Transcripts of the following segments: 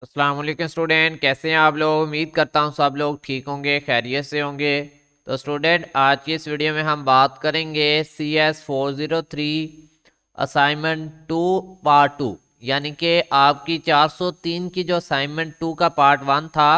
अस्सलाम वालेकुम स्टूडेंट, कैसे हैं आप लोग। उम्मीद करता हूँ सब लोग ठीक होंगे, खैरियत से होंगे। तो स्टूडेंट, आज की इस वीडियो में हम बात करेंगे CS 403 असाइनमेंट 2 पार्ट 2, यानी कि आपकी 403 की जो असाइनमेंट 2 का पार्ट 1 था,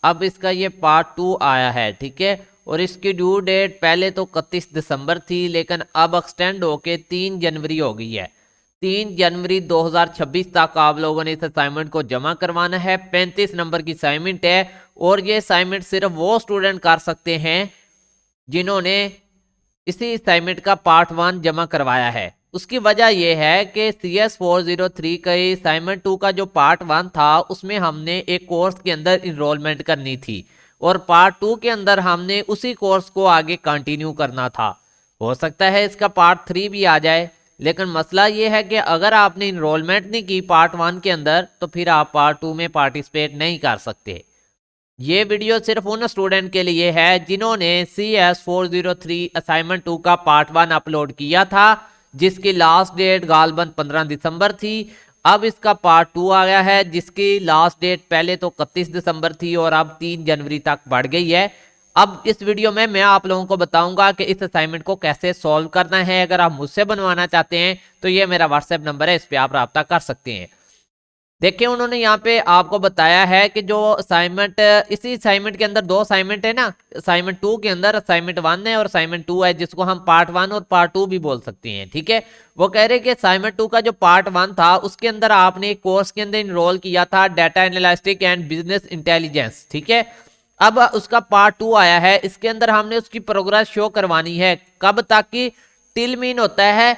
अब इसका ये पार्ट 2 आया है। ठीक है, और इसकी ड्यू डेट पहले तो 31 दिसंबर थी, लेकिन अब एक्सटेंड होके 3 जनवरी हो गई है। 3 जनवरी 2026 तक आप लोगों ने इस असाइनमेंट को जमा करवाना है। 35 नंबर की असाइनमेंट है, और ये असाइनमेंट सिर्फ वो स्टूडेंट कर सकते हैं जिन्होंने इसी असाइनमेंट का पार्ट 1 जमा करवाया है। उसकी वजह यह है कि CS 403 का असाइनमेंट 2 का जो पार्ट 1 था, उसमें हमने एक कोर्स के अंदर इनरोलमेंट करनी थी, और पार्ट 2 के अंदर हमने उसी कोर्स को आगे कंटिन्यू करना था। हो सकता है इसका पार्ट 3 भी आ जाए, लेकिन मसला ये है कि अगर आपने इनरोलमेंट नहीं की पार्ट 1 के अंदर, तो फिर आप पार्ट 2 में पार्टिसिपेट नहीं कर सकते। ये वीडियो सिर्फ उन स्टूडेंट के लिए है जिन्होंने CS 403 असाइनमेंट 2 का पार्ट 1 अपलोड किया था, जिसकी लास्ट डेट गालबन 15 दिसंबर थी। अब इसका पार्ट 2 आ गया है, जिसकी लास्ट डेट पहले तो 31 दिसंबर थी और अब 3 जनवरी तक बढ़ गई है। अब इस वीडियो में मैं आप लोगों को बताऊंगा कि इस असाइनमेंट को कैसे सॉल्व करना है। अगर आप मुझसे बनवाना चाहते हैं तो ये मेरा व्हाट्सएप नंबर है, इस पर आप रब्ता कर सकते हैं। देखिए, उन्होंने यहाँ पे आपको बताया है कि जो असाइनमेंट, इसी असाइनमेंट के अंदर दो असाइनमेंट है ना। असाइनमेंट 2 के अंदर असाइनमेंट 1 है और असाइनमेंट 2 है, जिसको हम पार्ट 1 और पार्ट 2 भी बोल सकते हैं। ठीक है, वो कह रहे हैं कि असाइनमेंट 2 का जो पार्ट 1 था, उसके अंदर आपने एक कोर्स के अंदर इनरोल किया था, data analytics and business intelligence. ठीक है, अब उसका पार्ट 2 आया है, इसके अंदर हमने उसकी प्रोग्रेस शो करवानी है। कब तक की? टिल मीन होता है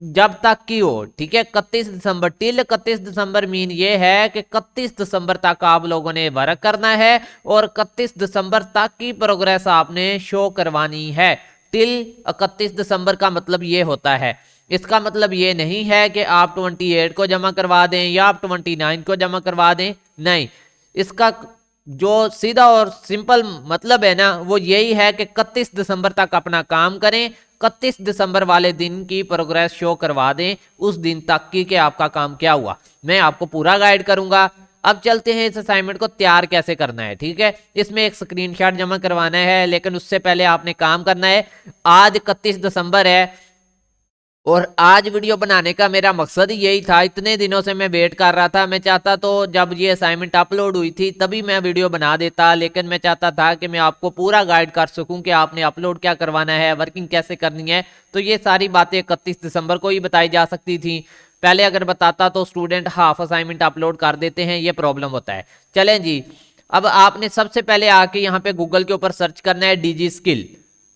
जब तक की हो। ठीक है, 31 दिसंबर, टिल 31 दिसंबर मीन ये है कि 31 दिसंबर तक आप लोगों ने वर्क करना है, और 31 दिसंबर तक की प्रोग्रेस आपने शो करवानी है। टिल 31 दिसंबर का मतलब ये होता है। इसका मतलब ये नहीं है कि आप 28 को जमा करवा दें या आप 29 को जमा करवा दें, नहीं। इसका जो सीधा और सिंपल मतलब है ना, वो यही है कि 31 दिसंबर तक अपना काम करें, 31 दिसंबर वाले दिन की प्रोग्रेस शो करवा दें, उस दिन तक की कि आपका काम क्या हुआ। मैं आपको पूरा गाइड करूंगा। अब चलते हैं इस असाइनमेंट को तैयार कैसे करना है। ठीक है, इसमें एक स्क्रीनशॉट जमा करवाना है, लेकिन उससे पहले आपने काम करना है। आज 31 दिसंबर है, और आज वीडियो बनाने का मेरा मकसद ही यही था। इतने दिनों से मैं वेट कर रहा था। मैं चाहता तो जब ये असाइनमेंट अपलोड हुई थी तभी मैं वीडियो बना देता, लेकिन मैं चाहता था कि मैं आपको पूरा गाइड कर सकूं कि आपने अपलोड क्या करवाना है, वर्किंग कैसे करनी है। तो ये सारी बातें 31 दिसंबर को ही बताई जा सकती थी। पहले अगर बताता तो स्टूडेंट हाफ असाइनमेंट अपलोड कर देते हैं, ये प्रॉब्लम होता है। चलें जी, अब आपने सबसे पहले आके यहाँ पे गूगल के ऊपर सर्च करना है डीजी स्किल।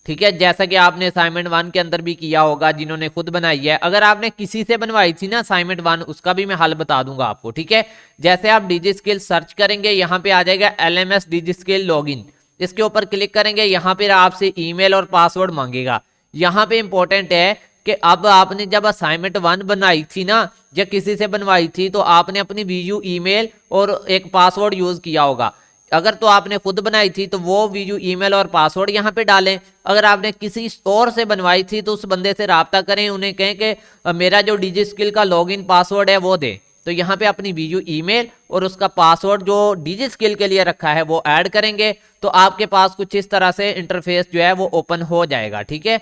ठीक है, जैसा कि आपने असाइनमेंट 1 के अंदर भी किया होगा, जिन्होंने खुद बनाई है। अगर आपने किसी से बनवाई थी ना असाइनमेंट 1, उसका भी मैं हल बता दूंगा आपको। ठीक है, जैसे आप डीजी स्किल सर्च करेंगे, यहाँ पे आ जाएगा LMS डीजी स्किल लॉगिन। इसके ऊपर क्लिक करेंगे, यहाँ पे आपसे ईमेल और पासवर्ड मांगेगा। यहाँ पे इंपॉर्टेंट है कि अब आपने जब असाइनमेंट 1 बनाई थी ना, या किसी से बनवाई थी, तो आपने अपनी वीयू ईमेल और एक पासवर्ड यूज किया होगा। अगर तो आपने खुद बनाई थी तो वो वीडियो ईमेल और पासवर्ड यहाँ पे डालें। अगर आपने किसी और से बनवाई थी तो उस बंदे से राब्ता करें, उन्हें कहें कि मेरा जो डीजी स्किल का लॉगिन पासवर्ड है वो दे। तो यहाँ पे अपनी वीडियो ईमेल और उसका पासवर्ड जो डीजी स्किल के लिए रखा है वो ऐड करेंगे, तो आपके पास कुछ इस तरह से इंटरफेस जो है वो ओपन हो जाएगा। ठीक है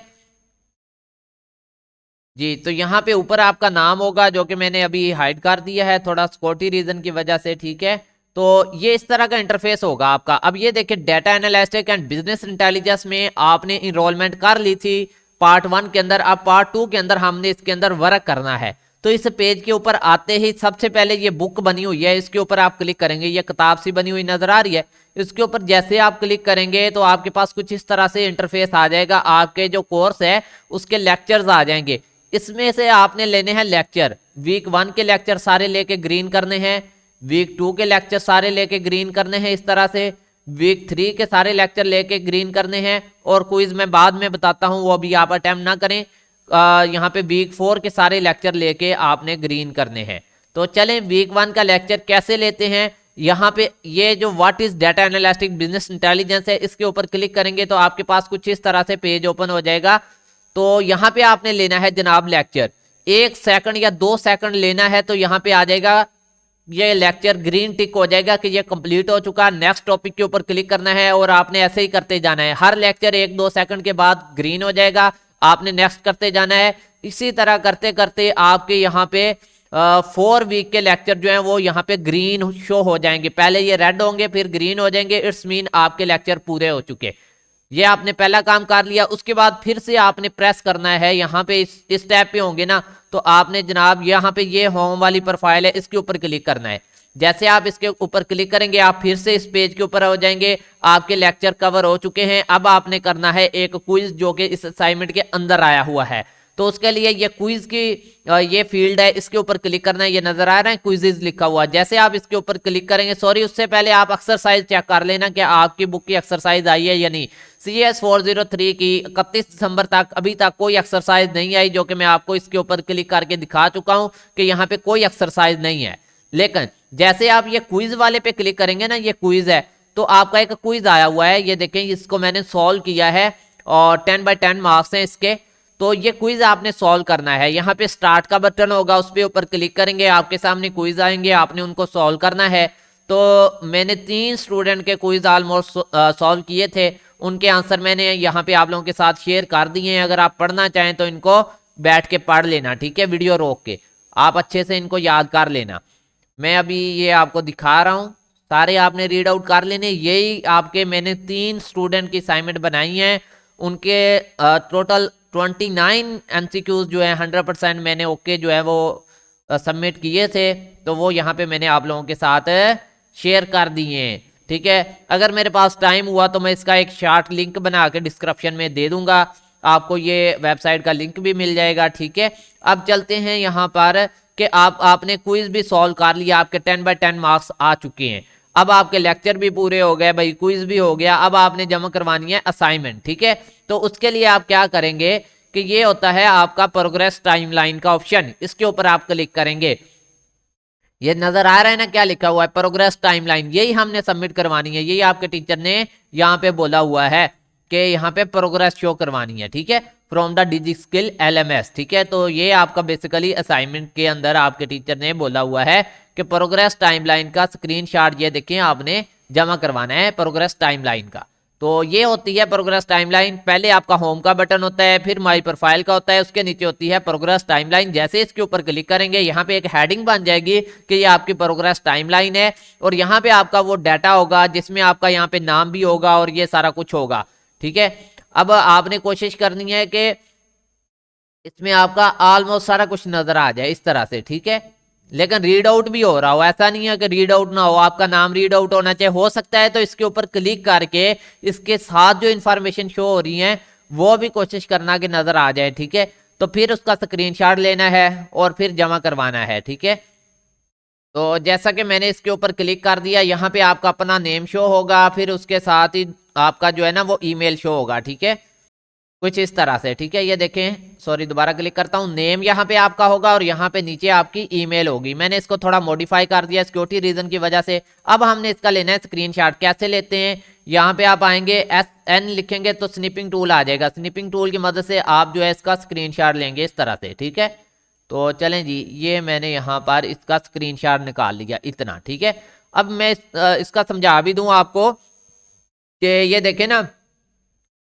जी, तो यहाँ पे ऊपर आपका नाम होगा, जो कि मैंने अभी हाइड कर दिया है थोड़ा सिक्योरिटी रीजन की वजह से। ठीक है, तो ये इस तरह का इंटरफेस होगा आपका। अब ये देखिए, data analytics and business intelligence में आपने इनरोलमेंट कर ली थी पार्ट 1 के अंदर। अब पार्ट 2 के अंदर हमने इसके अंदर वर्क करना है। तो इस पेज के ऊपर आते ही सबसे पहले ये बुक बनी हुई है, इसके ऊपर आप क्लिक करेंगे। ये किताब सी बनी हुई नजर आ रही है, इसके ऊपर जैसे आप क्लिक करेंगे तो आपके पास कुछ इस तरह से इंटरफेस आ जाएगा। आपके जो कोर्स है उसके लेक्चर्स आ जाएंगे। इसमें से आपने लेने हैं लेक्चर। वीक 1 के लेक्चर सारे लेके ग्रीन करने हैं, वीक 2 के लेक्चर सारे लेके ग्रीन करने हैं इस तरह से, वीक 3 के सारे लेक्चर लेके ग्रीन करने हैं। और क्विज मैं बाद में बताता हूं, वो अभी आप अटेम्प्ट ना करें। यहाँ पे वीक 4 के सारे लेक्चर लेके आपने ग्रीन करने हैं। तो चलें, वीक 1 का लेक्चर कैसे लेते हैं। यहाँ पे ये जो what is data analytics business intelligence है, इसके ऊपर क्लिक करेंगे तो आपके पास कुछ इस तरह से पेज ओपन हो जाएगा। तो यहाँ पे आपने लेना है जनाब लेक्चर। 1 सेकंड या 2 सेकंड लेना है, तो यहाँ पे आ जाएगा ये लेक्चर ग्रीन टिक हो जाएगा कि ये कंप्लीट हो चुका। नेक्स्ट टॉपिक के ऊपर क्लिक करना है और आपने ऐसे ही करते जाना है। हर लेक्चर 1-2 सेकंड के बाद ग्रीन हो जाएगा, आपने नेक्स्ट करते जाना है। इसी तरह करते करते आपके यहाँ पे 4 वीक के लेक्चर जो है वो यहाँ पे ग्रीन शो हो जाएंगे। पहले ये रेड होंगे फिर ग्रीन हो जाएंगे, इट्स मीन आपके लेक्चर पूरे हो चुके। ये आपने पहला काम कर लिया। उसके बाद फिर से आपने प्रेस करना है यहाँ पे, इस टैब पे होंगे ना, तो आपने जनाब यहाँ पे ये होम वाली प्रोफाइल है, इसके ऊपर क्लिक करना है। जैसे आप इसके ऊपर क्लिक करेंगे आप फिर से इस पेज के ऊपर हो जाएंगे। आपके लेक्चर कवर हो चुके हैं। अब आपने करना है एक क्विज जो कि इस असाइनमेंट के अंदर आया हुआ है। तो उसके लिए ये क्विज की ये फील्ड है, इसके ऊपर क्लिक करना है। ये नजर आ रहा है क्विजेज लिखा हुआ। जैसे आप इसके ऊपर क्लिक करेंगे, सॉरी उससे पहले आप एक्सरसाइज चेक कर लेना कि आपकी बुक की एक्सरसाइज आई है या नहीं। CS 403 की 31 दिसंबर तक अभी तक कोई एक्सरसाइज नहीं आई, जो कि मैं आपको इसके ऊपर क्लिक करके दिखा चुका हूं कि यहाँ पे कोई एक्सरसाइज नहीं है। लेकिन जैसे आप ये क्विज वाले पे क्लिक करेंगे ना, ये क्विज है, तो आपका एक क्विज आया हुआ है। ये देखें, इसको मैंने सॉल्व किया है और 10/10 मार्क्स हैं इसके। तो ये क्विज आपने सॉल्व करना है। यहाँ पे स्टार्ट का बटन होगा, उस पर ऊपर क्लिक करेंगे, आपके सामने क्विज आएंगे, आपने उनको सॉल्व करना है। तो मैंने 3 स्टूडेंट के क्विज ऑलमोस्ट सॉल्व किए थे, उनके आंसर मैंने यहाँ पे आप लोगों के साथ शेयर कर दिए हैं। अगर आप पढ़ना चाहें तो इनको बैठ के पढ़ लेना, ठीक है, वीडियो रोक के आप अच्छे से इनको याद कर लेना। मैं अभी ये आपको दिखा रहा हूँ, सारे आपने रीड आउट कर लेने। यही आपके मैंने 3 स्टूडेंट की असाइनमेंट बनाई है। उनके टोटल 29 MCQs जो है 100% मैंने ओके जो है वो सबमिट किए थे। तो वो यहाँ पे मैंने आप लोगों के साथ शेयर कर दिए हैं, ठीक है। अगर मेरे पास टाइम हुआ तो मैं इसका एक शॉर्ट लिंक बना के डिस्क्रिप्शन में दे दूंगा, आपको ये वेबसाइट का लिंक भी मिल जाएगा, ठीक है। अब चलते हैं यहाँ पर कि आपने क्विज भी सॉल्व कर लिया, आपके 10/10 मार्क्स आ चुके हैं। अब आपके लेक्चर भी पूरे हो गए भाई, क्विज भी हो गया। अब आपने जमा करवानी है असाइनमेंट, ठीक है। तो उसके लिए आप क्या करेंगे कि ये होता है आपका प्रोग्रेस टाइमलाइन का ऑप्शन, इसके ऊपर आप क्लिक करेंगे। ये नजर आ रहा है ना क्या लिखा हुआ है, प्रोग्रेस टाइमलाइन। यही हमने सबमिट करवानी है, यही आपके टीचर ने यहाँ पे बोला हुआ है कि यहाँ पे प्रोग्रेस शो करवानी है, ठीक है, फ्रॉम द डिजिस्किल LMS, ठीक है। तो ये आपका बेसिकली असाइनमेंट के अंदर आपके टीचर ने बोला हुआ है कि प्रोग्रेस टाइमलाइन का स्क्रीनशॉट ये देखें आपने जमा करवाना है प्रोग्रेस टाइमलाइन का। तो ये होती है प्रोग्रेस टाइमलाइन। पहले आपका होम का बटन होता है, फिर माई प्रोफाइल का होता है, उसके नीचे होती है प्रोग्रेस टाइमलाइन। जैसे इसके ऊपर क्लिक करेंगे यहाँ पे एक हेडिंग बन जाएगी कि ये आपकी प्रोग्रेस टाइमलाइन है, और यहाँ पे आपका वो डाटा होगा जिसमें आपका यहाँ पे नाम भी होगा और ये सारा कुछ होगा, ठीक है। अब आपने कोशिश करनी है कि इसमें आपका ऑलमोस्ट सारा कुछ नजर आ जाए इस तरह से, ठीक है। लेकिन रीड आउट भी हो रहा हो, ऐसा नहीं है कि रीड आउट ना हो, आपका नाम रीड आउट होना चाहिए। हो सकता है तो इसके ऊपर क्लिक करके इसके साथ जो इंफॉर्मेशन शो हो रही है वो भी कोशिश करना कि नजर आ जाए, ठीक है। तो फिर उसका स्क्रीनशॉट लेना है और फिर जमा करवाना है, ठीक है। तो जैसा कि मैंने इसके ऊपर क्लिक कर दिया, यहाँ पे आपका अपना नेम शो होगा, फिर उसके साथ ही आपका जो है ना वो ईमेल शो होगा, ठीक है, कुछ इस तरह से, ठीक है। ये देखें, सॉरी दोबारा क्लिक करता हूँ, नेम यहाँ पे आपका होगा और यहाँ पे नीचे आपकी ईमेल होगी। मैंने इसको थोड़ा मॉडिफाई कर दिया सिक्योरिटी रीजन की वजह से। अब हमने इसका लेना है स्क्रीनशॉट। कैसे लेते हैं, यहाँ पे आप आएंगे, SN लिखेंगे तो स्निपिंग टूल आ जाएगा। स्निपिंग टूल की मदद से आप जो है इसका स्क्रीनशॉट लेंगे इस तरह से, ठीक है। तो चलें जी, ये मैंने यहाँ पर इसका स्क्रीनशॉट निकाल लिया इतना, ठीक है। अब मैं इसका समझा भी दूं आपको कि ये देखें ना,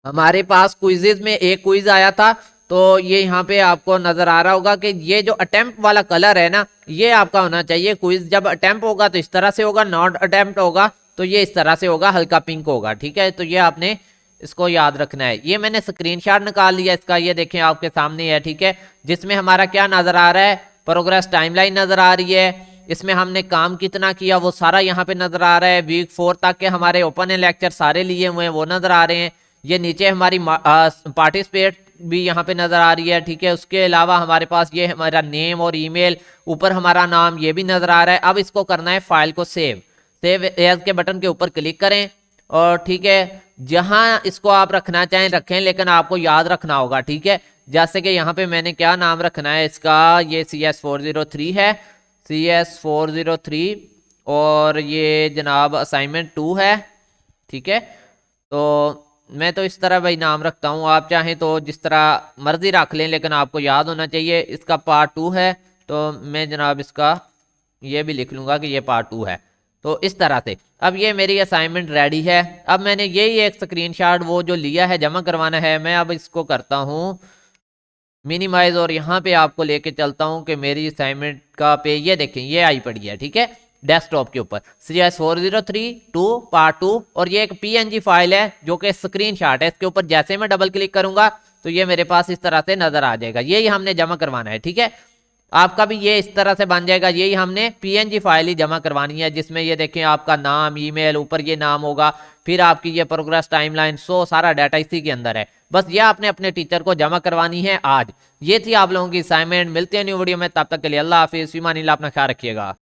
हमारे पास क्विजेज में एक क्विज आया था, तो ये यहाँ पे आपको नजर आ रहा होगा कि ये जो अटेम्प्ट वाला कलर है ना, ये आपका होना चाहिए। क्विज जब अटेम्प्ट होगा तो इस तरह से होगा, नॉट अटेम्प्ट होगा तो ये इस तरह से होगा, हल्का पिंक होगा, ठीक है। तो ये आपने इसको याद रखना है। ये मैंने स्क्रीनशॉट निकाल लिया इसका, ये देखें आपके सामने है, ठीक है, जिसमें हमारा क्या नजर आ रहा है, प्रोग्रेस टाइमलाइन नजर आ रही है। इसमें हमने काम कितना किया वो सारा यहाँ पे नजर आ रहा है। वीक 4 तक के हमारे ओपन है लेक्चर सारे लिए हुए हैं वो नजर आ रहे हैं। ये नीचे हमारी पार्टिसिपेट भी यहाँ पे नजर आ रही है, ठीक है। उसके अलावा हमारे पास ये हमारा नेम और ईमेल, ऊपर हमारा नाम ये भी नजर आ रहा है। अब इसको करना है फाइल को सेव एज के बटन के ऊपर क्लिक करें, और ठीक है, जहां इसको आप रखना चाहें रखें, लेकिन आपको याद रखना होगा, ठीक है। जैसे कि यहाँ पे मैंने क्या नाम रखना है इसका, ये CS 403 है, CS 403, और ये जनाब असाइनमेंट 2 है, ठीक है। तो मैं तो इस तरह भाई नाम रखता हूँ, आप चाहें तो जिस तरह मर्जी रख लें, लेकिन आपको याद होना चाहिए। इसका पार्ट 2 है, तो मैं जनाब इसका ये भी लिख लूँगा कि ये पार्ट 2 है। तो इस तरह से अब ये मेरी असाइनमेंट रेडी है। अब मैंने यही एक स्क्रीनशॉट वो जो लिया है जमा करवाना है, मैं अब इसको करता हूँ मिनिमाइज और यहाँ पे आपको लेके चलता हूँ कि मेरी असाइनमेंट का पे ये देखें ये आई पड़ी है, ठीक है, डेस्कटॉप के ऊपर CS403 2 पार्ट 2 और ये एक PNG फाइल है जो कि स्क्रीनशॉट है। इसके ऊपर जैसे मैं डबल क्लिक करूंगा तो ये मेरे पास इस तरह से नजर आ जाएगा। यही हमने जमा करवाना है, ठीक है। आपका भी ये इस तरह से बन जाएगा। यही हमने PNG फाइल ही जमा करवानी है जिसमें ये देखें आपका नाम, ईमेल, ऊपर ये नाम होगा, फिर आपकी ये प्रोग्रेस टाइमलाइन, सारा डाटा इसी के अंदर है। बस ये आपने अपने टीचर को जमा करवानी है आज। ये थी आप लोगों की असाइनमेंट। मिलते हैं न्यू वीडियो में, तब तक के लिए अल्लाह हाफिज़, फ़ी अमान अल्लाह, अपना ख्याल रखिएगा।